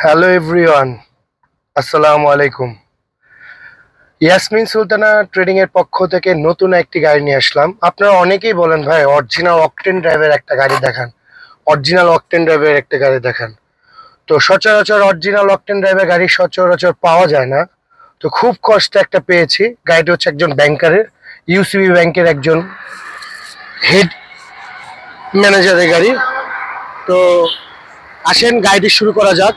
Hello everyone, আসসালামু আলাইকুম। Yasmin Sultana trading এর পক্ষ থেকে নতুন একটি গাড়ি নিয়ে আসলাম। আপনারা অনেকেই বলেন ভাই অরিজিনাল অকটেন ড্রাইভের একটা গাড়ি দেখান, অরিজিনাল অকটেন ড্রাইভের একটা গাড়ি দেখান। তো সচরাচর অরিজিনাল অকটেন ড্রাইভের গাড়ি সচরাচর পাওয়া যায় না। তো খুব কষ্টে একটা পেয়েছি। গাড়িটি হচ্ছে একজন ব্যাংকারের, ইউসিবি ব্যাংকের একজন হেড ম্যানেজারের গাড়ি। তো আসেন গাড়িটি শুরু করা যাক।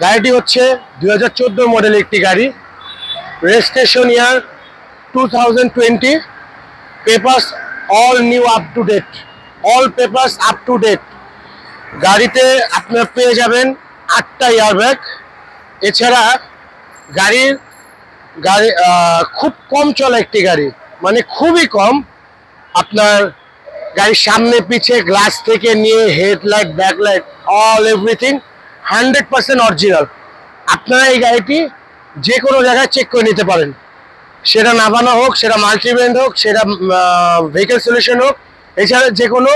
গাড়িটি হচ্ছে 2014 মডেলের একটি গাড়ি, registration year 2020, papers all new up to date, all papers up to date. গাড়িতে আপনারা পেয়ে যাবেন 8টা এয়ারব্যাগ। এছাড়া গাড়ির গাড়ি খুব কম চলা একটি গাড়ি, মানে খুবই কম। আপনার গাড়ির সামনে পিছে গ্লাস থেকে নিয়ে headlight, backlight, all everything 100% original. আপনারা এই গাড়িটি যে কোনো জায়গায় চেক করে নিতে পারেন, সেটা নাভানা হোক, সেটা মাল্টিব্র্যান্ড হোক, সেটা ভেহিকেল সলিউশন হোক। এছাড়া যে কোনো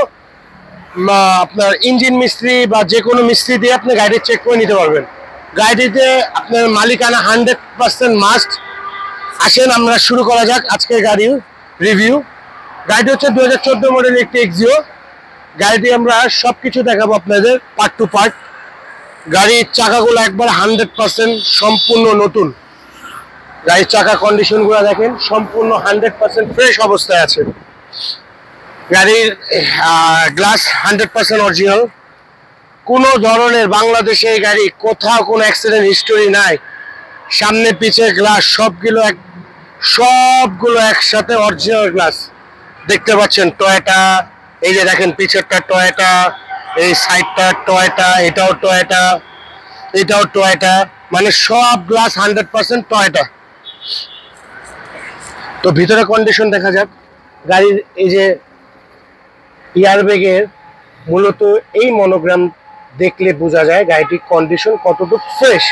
আপনার ইঞ্জিন মিস্ত্রি বা যে কোনো মিস্ত্রি দিয়ে আপনি গাড়ি চেক করে নিতে পারবেন। গাড়িটিতে আপনার মালিকানা 100% মাস্ট। আসেন আমরা শুরু করা যাক আজকের গাড়ির রিভিউ। গাড়িটি হচ্ছে 2014 মডেলের একটি এক্সিও। গাড়িটি আমরা সব কিছু দেখাবো আপনাদের পার্ট টু পার্ট। গাড়ির চাকাগুলো একবার 100% সম্পূর্ণ নতুন। গাড়ির চাকা কন্ডিশনগুলো দেখেন, সম্পূর্ণ 100% ফ্রেশ অবস্থায় আছে। গাড়ির গ্লাস 100% অরিজিনাল। কোনো ধরনের বাংলাদেশে এই গাড়ি কোথাও কোনো অ্যাক্সিডেন্ট হিস্টোরি নাই। সামনে পিছে গ্লাস সবগুলো একসাথে অরিজিনাল গ্লাস। দেখতে পাচ্ছেন টয়োটা, এই যে দেখেন পিছেরটা টয়োটা, এই সাইডটা টয়োটা, এটাও টয়োটা, এটাও টয়োটা, মানে সব গ্লাস 100% টয়োটা। তো ভিতরে কন্ডিশন দেখা যাক। গাড়ির এই যে এয়ারব্যাগের মূলত এই মনোগ্রাম দেখলে বোঝা যায় গাড়িটির কন্ডিশন কতটুকু ফ্রেশ।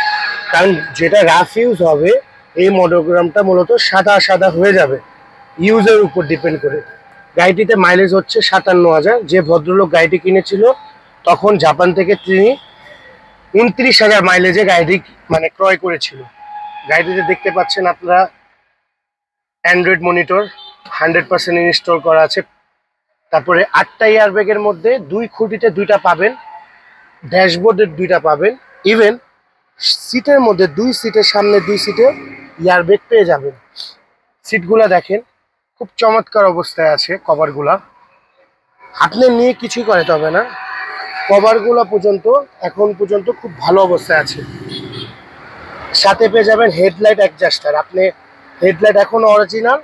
কারণ যেটা রাফ ইউজ হবে এই মনোগ্রামটা মূলত সাদা সাদা হয়ে যাবে, ইউজের উপর ডিপেন্ড করে। গাড়িটিতে মাইলেজ হচ্ছে 57,000। যে ভদ্রলোক গাড়িটি কিনেছিল তখন জাপান থেকে তিনি 29,000 মাইলেজে গাড়িটি মানে ক্রয় করেছিল। গাড়িটিতে দেখতে পাচ্ছেন আপনারা অ্যান্ড্রয়েড মনিটর 100% ইনস্টল করা আছে। তারপরে 8টা এয়ারব্যাগের মধ্যে 2 খুঁটিতে 2টা পাবেন, ড্যাশবোর্ডের 2টা পাবেন। ইভেন সিটের মধ্যে 2 সিটের সামনে 2 সিটে এয়ারব্যাগ পেয়ে যাবেন। সিটগুলা দেখেন খুব চমৎকার অবস্থায় আছে। কভারগুলা আপনি নিয়ে কিছুই করাতে হবে না, কভারগুলো পর্যন্ত এখন পর্যন্ত খুব ভালো অবস্থায় আছে। সাথে পেয়ে যাবেন হেডলাইট অ্যাডজাস্টার। আপনি হেডলাইট এখনো অরিজিনাল,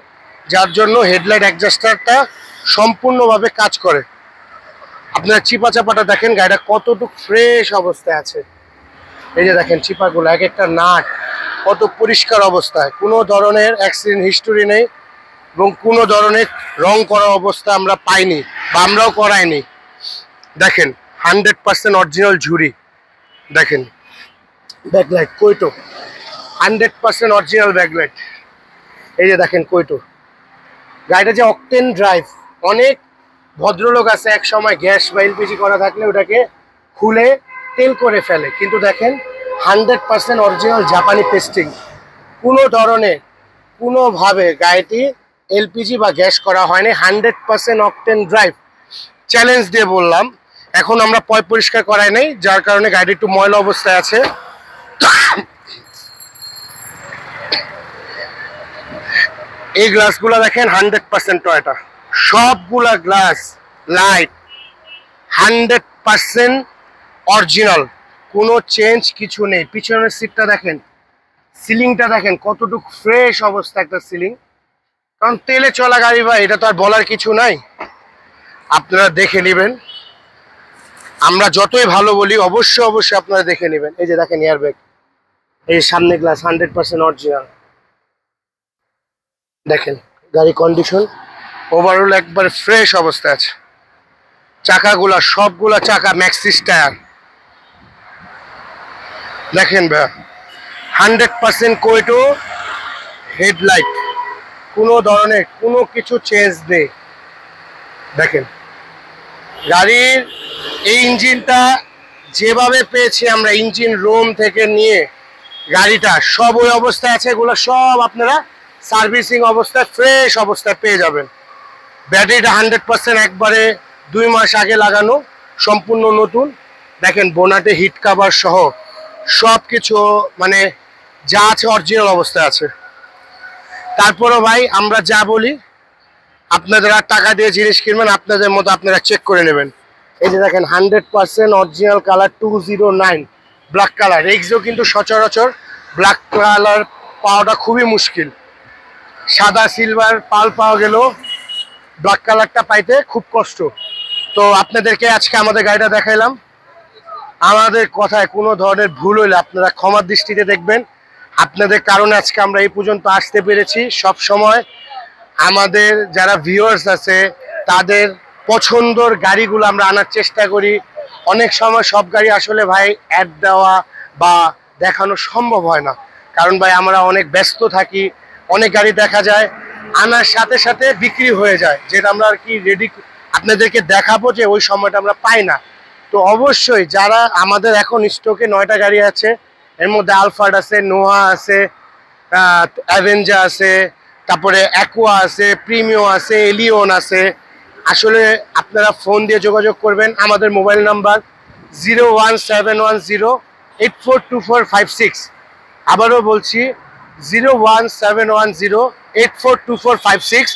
যার জন্য হেডলাইট অ্যাডজাস্টারটা সম্পূর্ণভাবে কাজ করে। আপনার চিপা চাপাটা দেখেন গাড়িটা কতটুকু ফ্রেশ অবস্থায় আছে। এই যে দেখেন চিপাগুলো, এক একটা নাট কত পরিষ্কার অবস্থায়, কোনো ধরনের অ্যাক্সিডেন্ট হিস্টোরি নেই এবং কোনো ধরনের রং করা অবস্থা আমরা পাইনি বা আমরাও করাইনি। দেখেন 100% অরিজিনাল ঝুড়ি। দেখেন ব্যাকলাইট কোইটো 100% অরিজিনাল ব্যাকলাইট। এই যে দেখেন কোইটো। গাড়িটা যে অকটেন ড্রাইভ, অনেক ভদ্রলোক আছে এক সময় গ্যাস বা এলপিজি করা থাকলে ওটাকে খুলে তেল করে ফেলে, কিন্তু দেখেন 100% অরিজিনাল জাপানি পেস্টিং। কোনো ধরনের কোনোভাবে গাড়িটি এলপিজি বা গ্যাস করা হয়নি, 100% অকটেন ড্রাইভ। চ্যালেঞ্জ দিয়ে বললাম। এখন আমরা পরিষ্কার করাই নাই, যার কারণে গাড়ি একটু ময়লা অবস্থায় আছে। এই গ্লাসগুলো দেখেন 100% টয়োটা। সবগুলা গ্লাস লাইট 100% অরিজিনাল, কোনো চেঞ্জ কিছু নেই। পিছনের সিটটা দেখেন, সিলিংটা দেখেন কতটুকু ফ্রেশ অবস্থা একটা সিলিং। কারণ তেলে চলা গাড়ি ভাই, এটা তো আর বলার কিছু নাই, আপনারা দেখে নেবেন। আমরা যতই ভালো বলি অবশ্যই আপনারা দেখে নেবেন। এই যে দেখেন এয়ারব্যাগ, এই সামনে গ্লাস 100% অরিজিনাল। দেখেন গাড়ি কন্ডিশন ওভারঅল একবার ফ্রেশ অবস্থায় আছে। চাকাগুলা সবগুলা চাকা ম্যাক্সিস টায়ার। দেখেন ভাই 100% কোয়েটো হেডলাইট, কোনো ধরনের কোনো কিছু চেঞ্জ নেই। দেখেন গাড়ির এই ইঞ্জিনটা যেভাবে পেয়েছি আমরা ইঞ্জিন রুম থেকে নিয়ে গাড়িটা সব ওই অবস্থায় আছে, এগুলো সব আপনারা সার্ভিসিং অবস্থায় ফ্রেশ অবস্থায় পেয়ে যাবেন। ব্যাটারিটা 100% একবারে 2 মাস আগে লাগানো, সম্পূর্ণ নতুন। দেখেন বোনাটে হিট কাভার সহ সব কিছু মানে যা আছে অরিজিনাল অবস্থায় আছে। তারপরও ভাই আমরা যা বলি, আপনারা টাকা দিয়ে জিনিস কিনবেন, আপনাদের মতো আপনারা চেক করে নেবেন। এই যে দেখেন 100% অরিজিনাল কালার 209 ব্ল্যাক কালার। এক্সও কিন্তু সচরাচর ব্ল্যাক কালার পাওয়াটা খুবই মুশকিল। সাদা সিলভার পাল পাওয়া গেল, ব্ল্যাক কালারটা পাইতে খুব কষ্ট। তো আপনাদেরকে আজকে আমাদের গাড়িটা দেখাইলাম। আমাদের কথায় কোনো ধরনের ভুল হইলে আপনারা ক্ষমার দৃষ্টিতে দেখবেন। আপনাদের কারণে আজকে আমরা এই পর্যন্ত আসতে পেরেছি। সব সময় আমাদের যারা ভিউয়ার্স আছে তাদের পছন্দর গাড়িগুলো আমরা আনার চেষ্টা করি। অনেক সময় সব গাড়ি আসলে ভাই অ্যাড দেওয়া বা দেখানো সম্ভব হয় না, কারণ ভাই আমরা অনেক ব্যস্ত থাকি। অনেক গাড়ি দেখা যায় আনার সাথে সাথে বিক্রি হয়ে যায়, যেটা আমরা আর কি রেডি আপনাদেরকে দেখাবো যে ওই সময়টা আমরা পাই না। তো অবশ্যই যারা আমাদের এখন স্টকে 9টা গাড়ি আছে, এর মধ্যে আলফার্ড আছে, নোহা আছে, অ্যাভেঞ্জার আছে, তারপরে অ্যাকোয়া আছে, প্রিমিও আছে, এলিয়ন আছে। আসলে আপনারা ফোন দিয়ে যোগাযোগ করবেন। আমাদের মোবাইল নাম্বার 01710842456। আবারও বলছি 01710842456।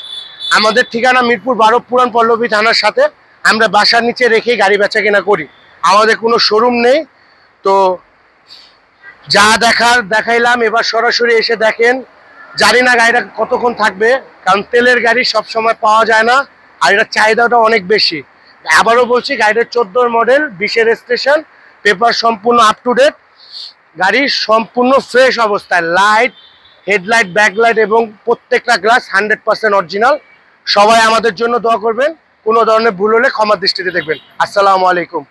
আমাদের ঠিকানা মিরপুর 12 পুরান পল্লবী থানার সাথে। আমরা বাসার নিচে রেখেই গাড়ি বেচা কেনা করি, আমাদের কোনো শোরুম নেই। তো যা দেখার দেখাইলাম, এবার সরাসরি এসে দেখেন। জানি না গাড়িটা কতক্ষণ থাকবে, কারণ তেলের গাড়ি সব সময় পাওয়া যায় না, আর এটার চাহিদাটা অনেক বেশি। আবারও বলছি গাড়িটার 14 মডেল, 20 রেজিস্ট্রেশন, পেপার সম্পূর্ণ আপ টু ডেট। গাড়ি সম্পূর্ণ ফ্রেশ অবস্থায়, লাইট, হেডলাইট, ব্যাকলাইট এবং প্রত্যেকটা গ্লাস 100% অরিজিনাল। সবাই আমাদের জন্য দোয়া করবেন। কোনো ধরনের ভুল হলে ক্ষমার দৃষ্টিতে দেখবেন। আসসালামু আলাইকুম।